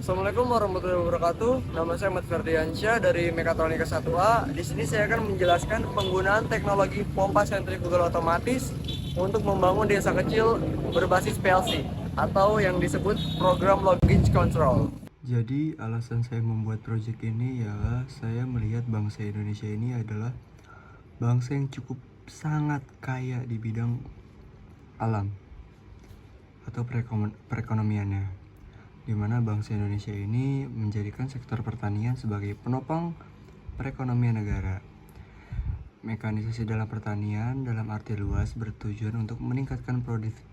Assalamualaikum warahmatullahi wabarakatuh. Nama saya Ahmad Ferdiansyah dari Mekatronika 1A. Di sini saya akan menjelaskan penggunaan teknologi pompa sentrifugal otomatis untuk membangun desa kecil berbasis PLC atau yang disebut program login control. Jadi alasan saya membuat proyek ini ialah saya melihat bangsa Indonesia ini adalah bangsa yang cukup sangat kaya di bidang alam atau perekonomiannya, di mana bangsa Indonesia ini menjadikan sektor pertanian sebagai penopang perekonomian negara. Mekanisasi dalam pertanian dalam arti luas bertujuan untuk meningkatkan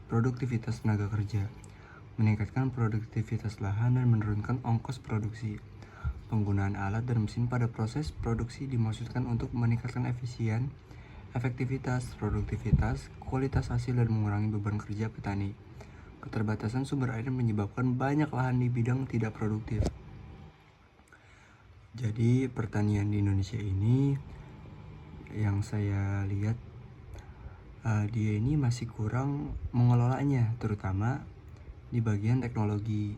produktivitas tenaga kerja, meningkatkan produktivitas lahan dan menurunkan ongkos produksi. Penggunaan alat dan mesin pada proses produksi dimaksudkan untuk meningkatkan efektivitas, produktivitas, kualitas hasil dan mengurangi beban kerja petani. Keterbatasan sumber air menyebabkan banyak lahan di bidang tidak produktif. Jadi pertanian di Indonesia ini yang saya lihat dia ini masih kurang mengelolanya, terutama di bagian teknologi.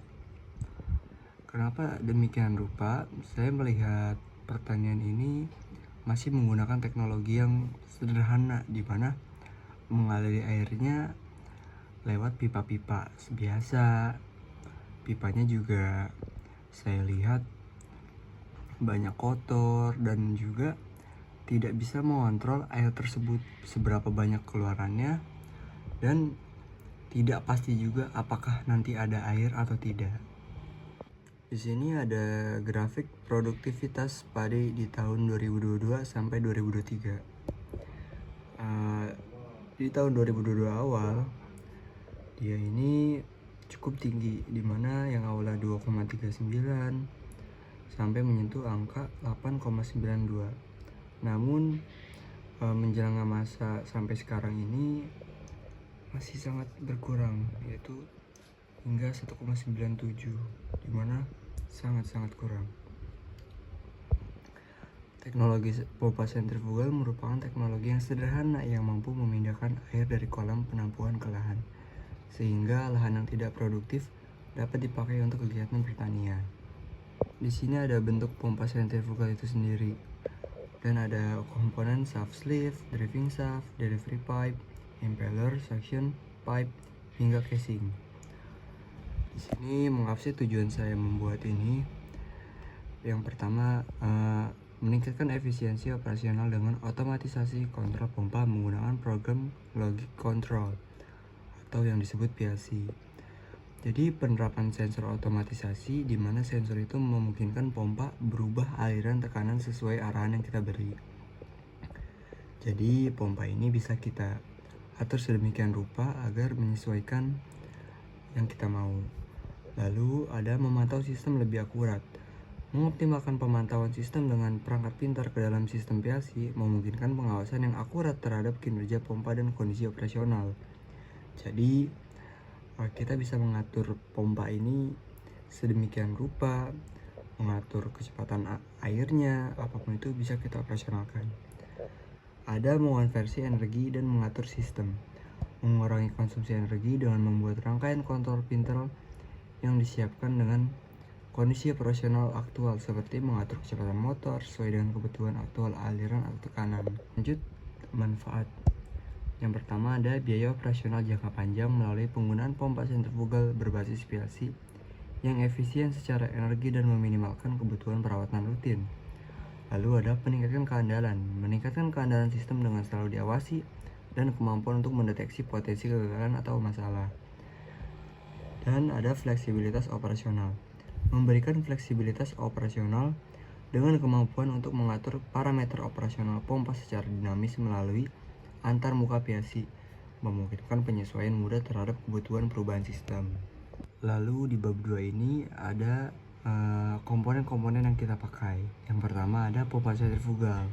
Kenapa demikian rupa? Saya melihat pertanian ini masih menggunakan teknologi yang sederhana, di mana mengaliri airnya lewat pipa-pipa biasa. Pipanya juga saya lihat banyak kotor dan juga tidak bisa mengontrol air tersebut seberapa banyak keluarannya, dan tidak pasti juga apakah nanti ada air atau tidak. Di sini ada grafik produktivitas padi di tahun 2022 sampai 2023. Di tahun 2022 awal dia ini cukup tinggi, dimana yang awalnya 2,39 sampai menyentuh angka 8,92. Namun menjelang masa sampai sekarang ini masih sangat berkurang, yaitu hingga 1,97, dimana sangat-sangat kurang. Teknologi pompa sentrifugal merupakan teknologi yang sederhana yang mampu memindahkan air dari kolam penampungan ke lahan, sehingga lahan yang tidak produktif dapat dipakai untuk kegiatan pertanian. Di sini ada bentuk pompa sentrifugal itu sendiri, dan ada komponen shaft sleeve, driving shaft, delivery pipe, impeller, suction pipe, hingga casing. Di sini mengapa sih tujuan saya membuat ini? Yang pertama, meningkatkan efisiensi operasional dengan otomatisasi kontrol pompa menggunakan program logic control atau yang disebut PLC. Jadi penerapan sensor otomatisasi di mana sensor itu memungkinkan pompa berubah aliran tekanan sesuai arahan yang kita beri. Jadi pompa ini bisa kita atur sedemikian rupa agar menyesuaikan yang kita mau. Lalu ada memantau sistem lebih akurat. Mengoptimalkan pemantauan sistem dengan perangkat pintar ke dalam sistem PLC memungkinkan pengawasan yang akurat terhadap kinerja pompa dan kondisi operasional. Jadi kita bisa mengatur pompa ini sedemikian rupa, mengatur kecepatan airnya, apapun itu bisa kita operasionalkan. Ada mengonversi energi dan mengatur sistem, mengurangi konsumsi energi dengan membuat rangkaian kontrol pintar yang disiapkan dengan kondisi operasional aktual, seperti mengatur kecepatan motor sesuai dengan kebutuhan aktual aliran atau tekanan. Lanjut, manfaat. Yang pertama ada biaya operasional jangka panjang melalui penggunaan pompa sentrifugal berbasis PLC yang efisien secara energi dan meminimalkan kebutuhan perawatan rutin. Lalu ada meningkatkan keandalan sistem dengan selalu diawasi dan kemampuan untuk mendeteksi potensi kegagalan atau masalah. Dan ada fleksibilitas operasional, memberikan fleksibilitas operasional dengan kemampuan untuk mengatur parameter operasional pompa secara dinamis melalui antar muka PLC, memungkinkan penyesuaian mudah terhadap kebutuhan perubahan sistem. Lalu di bab 2 ini ada komponen-komponen yang kita pakai. Yang pertama ada pompa sentrifugal.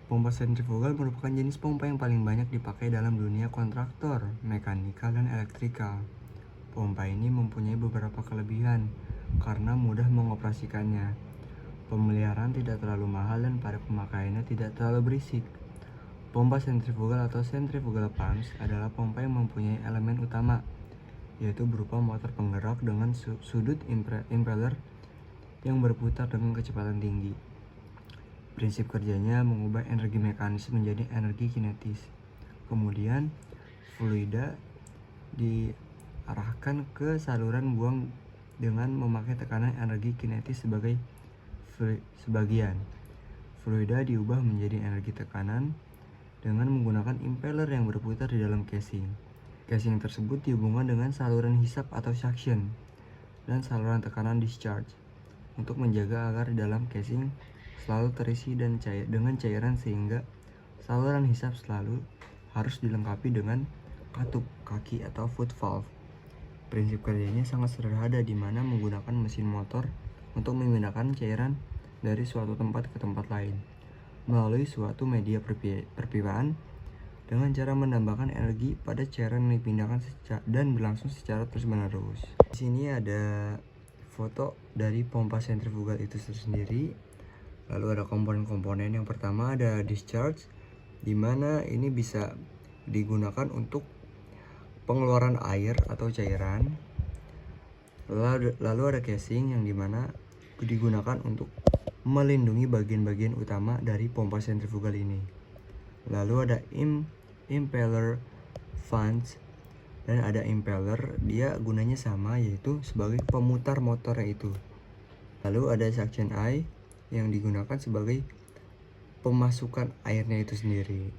Pompa sentrifugal merupakan jenis pompa yang paling banyak dipakai dalam dunia kontraktor, mekanikal, dan elektrikal. Pompa ini mempunyai beberapa kelebihan karena mudah mengoperasikannya. Pemeliharaan tidak terlalu mahal dan pada pemakaiannya tidak terlalu berisik. Pompa sentrifugal atau centrifugal pumps adalah pompa yang mempunyai elemen utama, yaitu berupa motor penggerak dengan sudut impeller yang berputar dengan kecepatan tinggi. Prinsip kerjanya mengubah energi mekanis menjadi energi kinetis. Kemudian, fluida diarahkan ke saluran buang dengan memakai tekanan energi kinetis sebagai sebagian. Fluida diubah menjadi energi tekanan dengan menggunakan impeller yang berputar di dalam casing. Casing tersebut dihubungkan dengan saluran hisap atau suction dan saluran tekanan discharge untuk menjaga agar di dalam casing selalu terisi dengan cairan, sehingga saluran hisap selalu harus dilengkapi dengan katup kaki atau foot valve. Prinsip kerjanya sangat sederhana, di mana menggunakan mesin motor untuk memindahkan cairan dari suatu tempat ke tempat lain melalui suatu media perpipaan dengan cara menambahkan energi pada cairan yang dipindahkan dan berlangsung secara terus-menerus. Di sini ada foto dari pompa sentrifugal itu sendiri. Lalu ada komponen-komponen. Yang pertama ada discharge, di mana ini bisa digunakan untuk pengeluaran air atau cairan. Lalu ada casing, yang dimana digunakan untuk melindungi bagian-bagian utama dari pompa sentrifugal ini. Lalu ada impeller fans, dan ada impeller, dia gunanya sama, yaitu sebagai pemutar motornya itu. Lalu ada suction eye yang digunakan sebagai pemasukan airnya itu sendiri.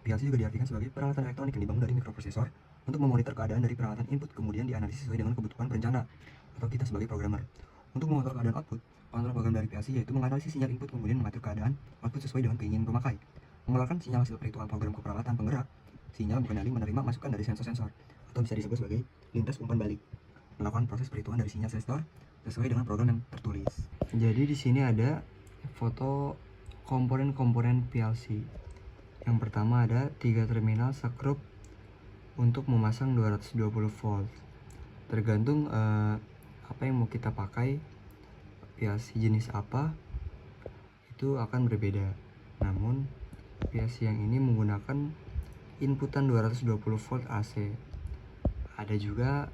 PLC juga diartikan sebagai peralatan elektronik yang dibangun dari mikroprosesor untuk memonitor keadaan dari peralatan input, kemudian dianalisis sesuai dengan kebutuhan perencana atau kita sebagai programmer. Untuk memonitor keadaan output, kontrol program dari PLC yaitu menganalisis sinyal input kemudian mengatur keadaan output sesuai dengan keinginan pemakai. Mengeluarkan sinyal hasil perhitungan program ke peralatan penggerak. Sinyal berkendali menerima masukan dari sensor-sensor atau bisa disebut sebagai lintas umpan balik. Melakukan proses perhitungan dari sinyal sensor sesuai dengan program yang tertulis. Jadi di sini ada foto komponen-komponen PLC. Yang pertama ada 3 terminal subgroup untuk memasang 220 volt. Tergantung apa yang mau kita pakai, PLC jenis apa, itu akan berbeda. Namun PLC yang ini menggunakan inputan 220 volt AC. Ada juga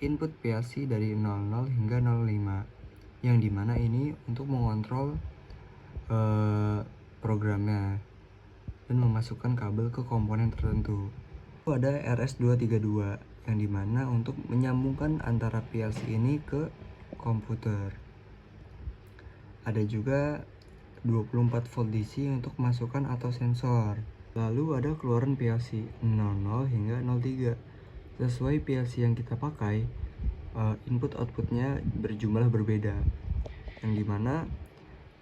input PLC dari 00 hingga 05, yang dimana ini untuk mengontrol programnya dan memasukkan kabel ke komponen tertentu. Ada RS232 yang dimana untuk menyambungkan antara PLC ini ke komputer. Ada juga 24 volt DC untuk masukan atau sensor. Lalu ada keluaran PLC 00 hingga 03. Sesuai PLC yang kita pakai, input outputnya berjumlah berbeda, yang dimana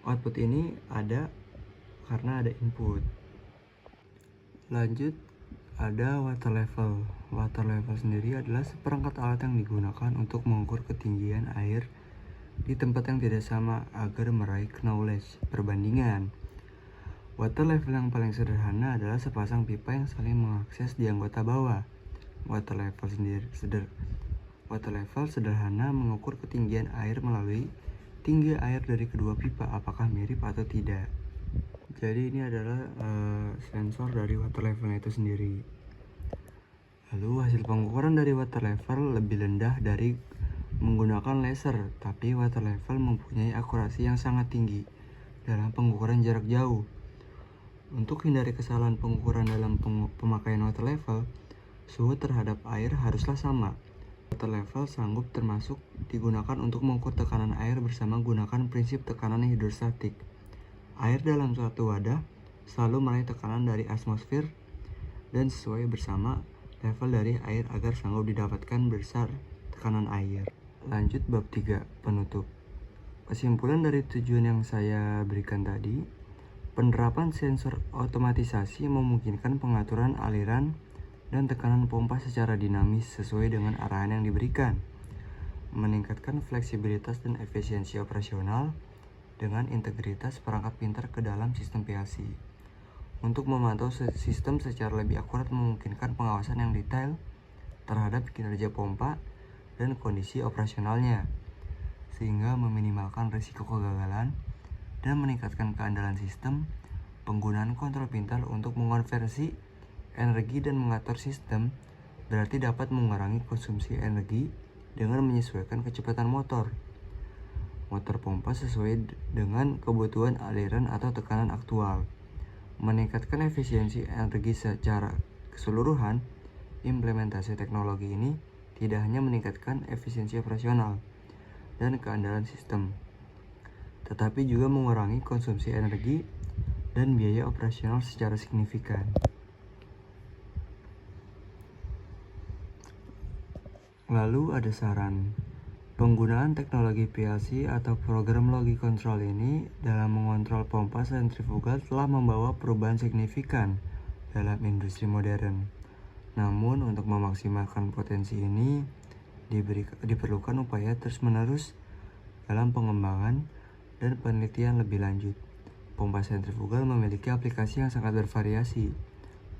output ini ada karena ada input. Lanjut, ada water level. Water level sendiri adalah seperangkat alat yang digunakan untuk mengukur ketinggian air di tempat yang tidak sama agar meraih knowledge perbandingan. Water level yang paling sederhana adalah sepasang pipa yang saling mengakses di anggota bawah. Water level sederhana mengukur ketinggian air melalui tinggi air dari kedua pipa apakah mirip atau tidak. Jadi ini adalah sensor dari water levelnya itu sendiri. Lalu hasil pengukuran dari water level lebih rendah dari menggunakan laser, tapi water level mempunyai akurasi yang sangat tinggi dalam pengukuran jarak jauh. Untuk hindari kesalahan pengukuran dalam pemakaian water level, suhu terhadap air haruslah sama. Water level sanggup termasuk digunakan untuk mengukur tekanan air bersama gunakan prinsip tekanan hidrostatik. Air dalam suatu wadah selalu meraih tekanan dari atmosfer dan sesuai bersama level dari air agar sanggup didapatkan besar tekanan air. Lanjut bab 3, penutup. Kesimpulan dari tujuan yang saya berikan tadi, penerapan sensor otomatisasi memungkinkan pengaturan aliran dan tekanan pompa secara dinamis sesuai dengan arahan yang diberikan, meningkatkan fleksibilitas dan efisiensi operasional dengan integritas perangkat pintar ke dalam sistem PLC. Untuk memantau sistem secara lebih akurat memungkinkan pengawasan yang detail terhadap kinerja pompa dan kondisi operasionalnya, sehingga meminimalkan risiko kegagalan dan meningkatkan keandalan sistem. Penggunaan kontrol pintar untuk mengonversi energi dan mengatur sistem berarti dapat mengurangi konsumsi energi dengan menyesuaikan kecepatan motor. Motor pompa sesuai dengan kebutuhan aliran atau tekanan aktual. Meningkatkan efisiensi energi secara keseluruhan, implementasi teknologi ini tidak hanya meningkatkan efisiensi operasional dan keandalan sistem, tetapi juga mengurangi konsumsi energi dan biaya operasional secara signifikan. Lalu ada saran. Penggunaan teknologi PLC atau program logic control ini dalam mengontrol pompa sentrifugal telah membawa perubahan signifikan dalam industri modern. Namun untuk memaksimalkan potensi ini diperlukan upaya terus-menerus dalam pengembangan dan penelitian lebih lanjut. Pompa sentrifugal memiliki aplikasi yang sangat bervariasi,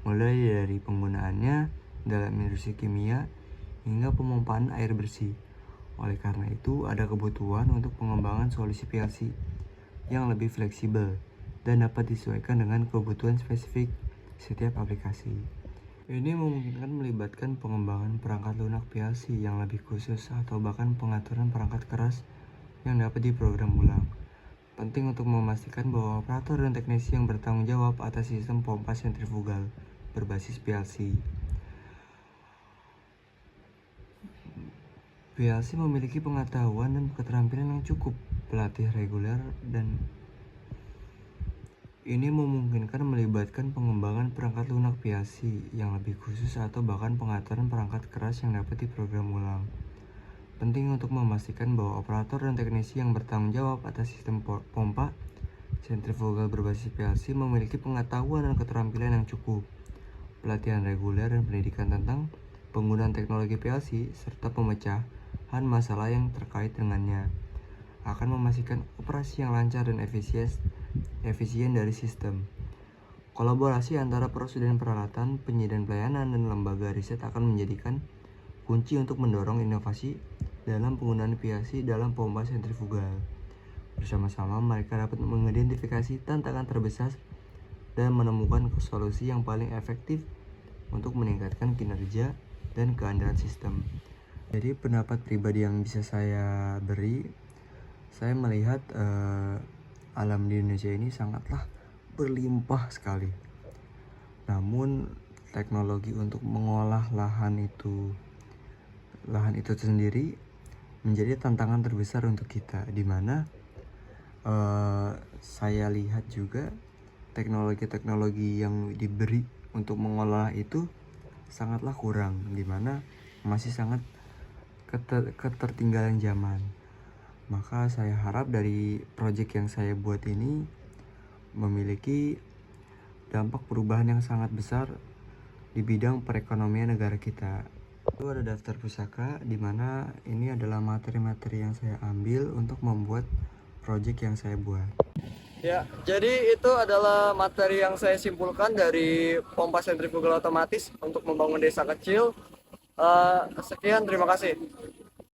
mulai dari penggunaannya dalam industri kimia hingga pemompaan air bersih. Oleh karena itu, ada kebutuhan untuk pengembangan solusi PLC yang lebih fleksibel dan dapat disesuaikan dengan kebutuhan spesifik setiap aplikasi. Ini memungkinkan melibatkan pengembangan perangkat lunak PLC yang lebih khusus atau bahkan pengaturan perangkat keras yang dapat diprogram ulang. Penting untuk memastikan bahwa operator dan teknisi yang bertanggung jawab atas sistem pompa sentrifugal berbasis PLC. PLC memiliki pengetahuan dan keterampilan yang cukup, pelatih reguler, dan ini memungkinkan melibatkan pengembangan perangkat lunak PLC yang lebih khusus atau bahkan pengaturan perangkat keras yang dapat diprogram ulang. Penting untuk memastikan bahwa operator dan teknisi yang bertanggung jawab atas sistem pompa sentrifugal berbasis PLC memiliki pengetahuan dan keterampilan yang cukup, pelatihan reguler dan pendidikan tentang penggunaan teknologi PLC serta pemecahan masalah yang terkait dengannya akan memastikan operasi yang lancar dan efisien dari sistem. Kolaborasi antara perusahaan peralatan, penyediaan pelayanan, dan lembaga riset akan menjadikan kunci untuk mendorong inovasi dalam penggunaan PLC dalam pompa sentrifugal. Bersama-sama mereka dapat mengidentifikasi tantangan terbesar dan menemukan solusi yang paling efektif untuk meningkatkan kinerja dan keandalan sistem. Jadi pendapat pribadi yang bisa saya beri, saya melihat alam di Indonesia ini sangatlah berlimpah sekali. Namun teknologi untuk mengolah lahan itu sendiri menjadi tantangan terbesar untuk kita, di mana saya lihat juga teknologi yang diberi untuk mengolah itu sangatlah kurang, di mana masih sangat ketertinggalan zaman. Maka saya harap dari proyek yang saya buat ini memiliki dampak perubahan yang sangat besar di bidang perekonomian negara kita. Itu ada daftar pusaka, di mana ini adalah materi-materi yang saya ambil untuk membuat proyek yang saya buat. Ya, jadi itu adalah materi yang saya simpulkan dari pompa sentrifugal otomatis untuk membangun desa kecil. Sekian, terima kasih.